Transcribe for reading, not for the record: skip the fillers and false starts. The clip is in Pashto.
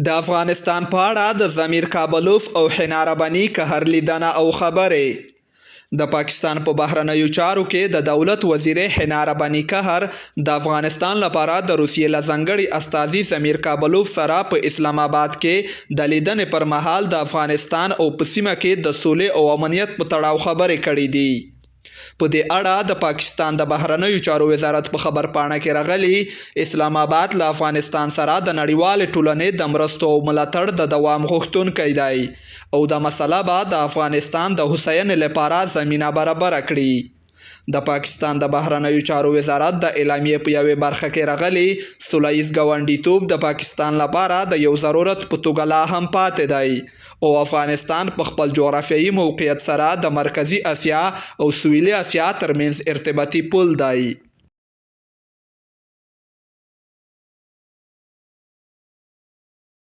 د افغانستان په اړه د ضمیر کابلوف او حنا رباني قهر لیدنه او خبرې د پاکستان په بهرنیو چارو کې د دولت وزیر حنا رباني قهر د افغانستان لپاره د روسیې له ځانګړي استازي ضمیر کابلوف سره په اسلام آباد کې د لیدنې پر مهال د افغانستان او په سیمه کې د سولې او امنیت په تړاو خبرې کړې دي. په دې اړه د پاکستان د بهرنیو چارو وزارت په خبرپاڼه کې راغلي اسلام آباد له افغانستان سره د نړیوالې ټولنې د مرستو او ملاتړ د دوام غوښتونکی دی او دا مسله به د افغانستان د هوساینې لپاره زمینه برابره کړي. د پاکستان د بهرنیو چارو وزارت د اعلامیې په یوې برخه کې راغلي سوله ییز ګاونډیتوب د پاکستان لپاره د یو ضرورت په توګه لا هم پاتې دی او افغانستان په خپل جغرافیایي موقعیت سره د مرکزي اسیا او سویلي اسیا ترمنځ ارتباطي پل دی.